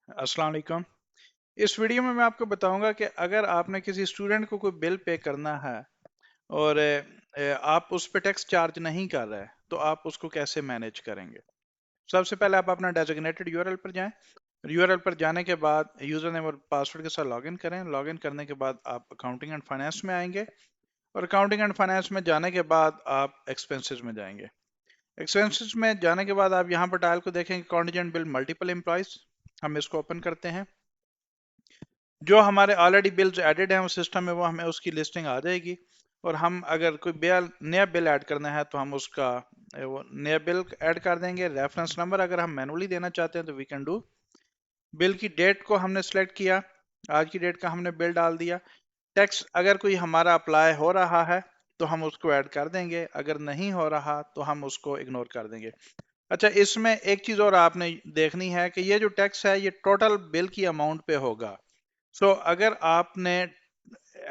अस्सलाम वालेकुम। इस वीडियो में मैं आपको बताऊंगा कि अगर आपने किसी स्टूडेंट को कोई बिल पे करना है और आप उस पे टैक्स चार्ज नहीं कर रहे तो आप उसको कैसे मैनेज करेंगे। सबसे पहले आप अपना डेजिग्नेटेड यूआरएल पर जाएं। यूआरएल पर जाने के बाद यूजर नेम और पासवर्ड के साथ लॉगिन करें। लॉगिन करने के बाद आप अकाउंटिंग एंड फाइनेंस में आएंगे और अकाउंटिंग एंड फाइनेंस में जाने के बाद आप एक्सपेंसेस में जाएंगे। एक्सपेंसेस में जाने के बाद आप यहाँ पर टाइल को देखेंगे कॉन्टिजेंट बिल मल्टीपल एम्प्लॉयज। हम इसको ओपन करते हैं। जो हमारे ऑलरेडी बिल्स एडेड हैं उस सिस्टम में वो हमें उसकी लिस्टिंग आ जाएगी। और हम अगर कोई बिल नया बिल ऐड करना है तो हम उसका वो नया बिल ऐड कर देंगे। रेफरेंस नंबर अगर हम मैनुअली देना चाहते हैं तो वी कैन डू। बिल की डेट को हमने सेलेक्ट किया, आज की डेट का हमने बिल डाल दिया। टैक्स अगर कोई हमारा अप्लाई हो रहा है तो हम उसको ऐड कर देंगे, अगर नहीं हो रहा तो हम उसको इग्नोर कर देंगे। अच्छा, इसमें एक चीज और आपने देखनी है कि ये जो टैक्स है ये टोटल बिल की अमाउंट पे होगा। अगर आपने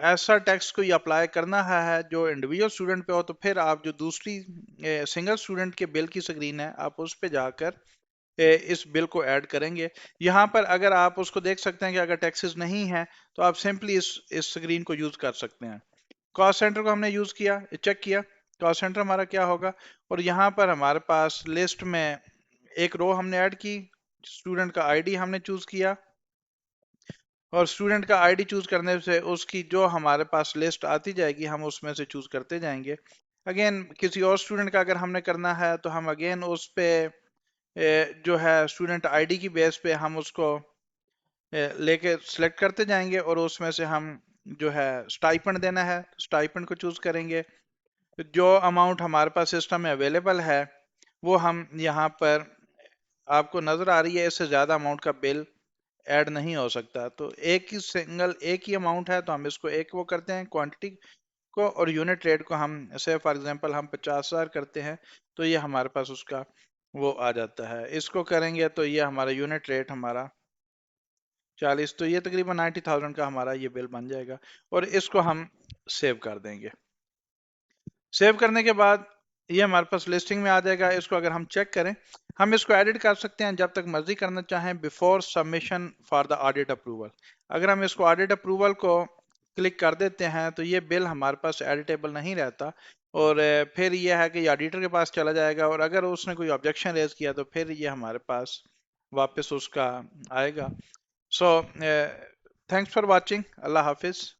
ऐसा टैक्स कोई अप्लाई करना है जो इंडिविजुअल स्टूडेंट पे हो तो फिर आप जो दूसरी सिंगल स्टूडेंट के बिल की स्क्रीन है आप उस पे जाकर इस बिल को ऐड करेंगे। यहाँ पर अगर आप उसको देख सकते हैं कि अगर टैक्सेस नहीं है तो आप सिंपली इस स्क्रीन को यूज कर सकते हैं। कॉस्ट सेंटर को हमने यूज किया, चेक किया कॉस्ट सेंटर हमारा क्या होगा। और यहाँ पर हमारे पास लिस्ट में एक रो हमने ऐड की, स्टूडेंट का आईडी हमने चूज किया और स्टूडेंट का आईडी चूज करने से उसकी जो हमारे पास लिस्ट आती जाएगी हम उसमें से चूज करते जाएंगे। अगेन किसी और स्टूडेंट का अगर हमने करना है तो हम अगेन उस पे जो है स्टूडेंट आईडी की बेस पे हम उसको लेके सिलेक्ट करते जाएंगे और उसमें से हम जो है स्टाइपेंड देना है स्टाइपेंड को चूज करेंगे। जो अमाउंट हमारे पास सिस्टम में अवेलेबल है वो हम यहाँ पर आपको नजर आ रही है, इससे ज्यादा अमाउंट का बिल ऐड नहीं हो सकता। तो एक ही अमाउंट है तो हम इसको एक वो करते हैं क्वांटिटी को, और यूनिट रेट को हम से फॉर एग्जांपल हम 50,000 करते हैं तो ये हमारे पास उसका वो आ जाता है। इसको करेंगे तो ये हमारा यूनिट रेट हमारा 40, तो ये तकरीबन 90,000 का हमारा ये बिल बन जाएगा। और इसको हम सेव कर देंगे। सेव करने के बाद ये हमारे पास लिस्टिंग में आ जाएगा। इसको अगर हम चेक करें हम इसको एडिट कर सकते हैं जब तक मर्जी करना चाहें before submission for the audit approval. अगर हम इसको ऑडिट अप्रूवल को क्लिक कर देते हैं तो ये बिल हमारे पास एडिटेबल नहीं रहता और फिर ये है कि ऑडिटर के पास चला जाएगा और अगर उसने कोई ऑब्जेक्शन रेज किया तो फिर ये हमारे पास वापस उसका आएगा। So thanks for watching. Allah Hafiz.